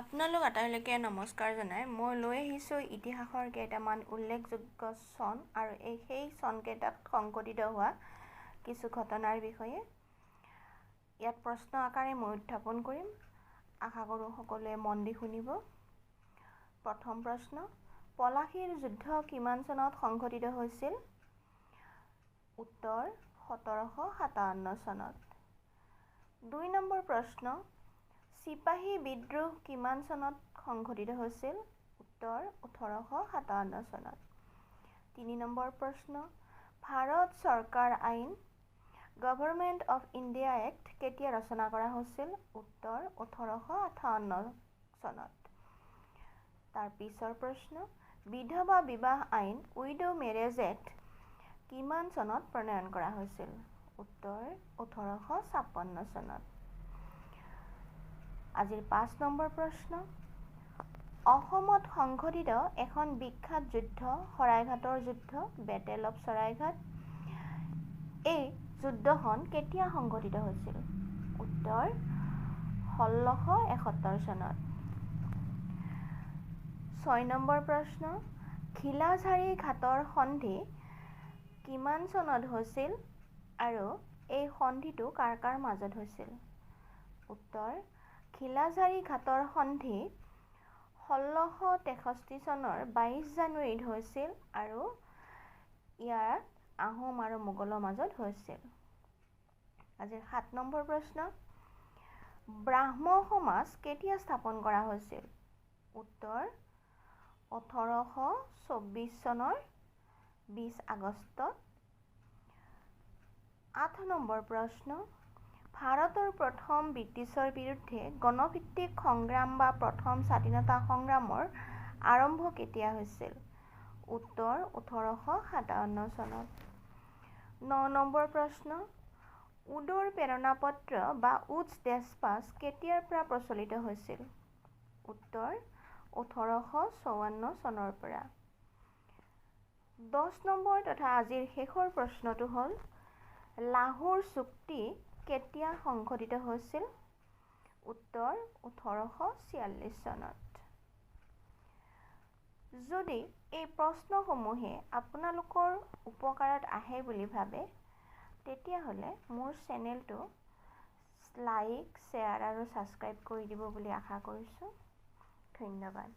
আপোনালোক আটাইলৈকে নমস্কাৰ জনাই মই লৈ আহিছোঁ ইতিহাসৰ কেইটামান উল্লেখযোগ্য চন আৰু সেই চনকেইটাত সংঘটিত হোৱা কিছু ঘটনাৰ বিষয়ে ইয়াত প্ৰশ্ন আকাৰে মই উত্থাপন কৰিম। আশা কৰোঁ সকলোৱে মন দি শুনিব। প্ৰথম প্ৰশ্ন, পলাশীৰ যুদ্ধ কিমান চনত সংঘটিত হৈছিল? উত্তৰ 1757 চনত। 2 নম্বৰ প্ৰশ্ন, চিপাহী বিদ্ৰোহ কিমান চনত সংঘটিত হৈছিল? উত্তৰ 1857 চনত। 3 নম্বৰ প্ৰশ্ন, ভাৰত চৰকাৰ আইন গভৰ্ণমেণ্ট অফ ইণ্ডিয়া এক্ট কেতিয়া ৰচনা কৰা হৈছিল? উত্তৰ 1858 চনত। তাৰ পিছৰ প্ৰশ্ন, বিধৱা বিবাহ আইন উইডো মেৰেজ এক্ট কিমান চনত প্ৰণয়ন কৰা হৈছিল? উত্তৰ 1856 চনত। আজিৰ 5 নম্বৰ প্ৰশ্ন, অসমত সংঘটিত এখন বিখ্যাত যুদ্ধ শৰাইঘাটৰ যুদ্ধ বেটেল অফ শৰাইঘাট। এই যুদ্ধখন কেতিয়া সংঘটিত হৈছিল? উত্তৰ 1671 চনত। 6 নম্বৰ প্ৰশ্ন, ঘিলাঝাৰি ঘাটৰ সন্ধি কিমান চনত হৈছিল আৰু এই সন্ধিটো কাৰ কাৰ মাজত হৈছিল? উত্তৰ, ঘিলাঝাৰি ঘাটৰ সন্ধি 1663 চনৰ 22 জানুৱাৰীত হৈছিল আৰু ইয়াত আহোম আৰু মোগলৰ মাজত হৈছিল। আজিৰ 7 নম্বৰ প্ৰশ্ন, ব্ৰাহ্ম সমাজ কেতিয়া স্থাপন কৰা হৈছিল? উত্তৰ 1824 চনৰ 20 আগষ্টত। 8 নম্বৰ প্ৰশ্ন, ভাৰতৰ প্ৰথম ব্ৰিটিছৰ বিৰুদ্ধে গণভিত্তিক সংগ্ৰাম বা প্ৰথম স্বাধীনতা সংগ্ৰামৰ আৰম্ভ কেতিয়া হৈছিল? উত্তৰ 1857 চনত। 9 নম্বৰ প্ৰশ্ন, উডৰ প্ৰেৰণাপত্ৰ বা উডছ ডেছপাচ কেতিয়াৰ পৰা প্ৰচলিত হৈছিল? উত্তৰ 1854 চনৰ পৰা। 10 নম্বৰ তথা আজিৰ শেষৰ প্ৰশ্নটো হ'ল, লাহোৰ চুক্তি কেতিয়া সংঘটিত হৈছিল? উত্তৰ 1846 চনত। যদি এই প্ৰশ্নসমূহে আপোনালোকৰ উপকাৰত আহে বুলি ভাবে তেতিয়াহ'লে মোৰ চেনেলটো লাইক, শ্বেয়াৰ আৰু ছাবস্ক্ৰাইব কৰি দিব বুলি আশা কৰিছোঁ। ধন্যবাদ।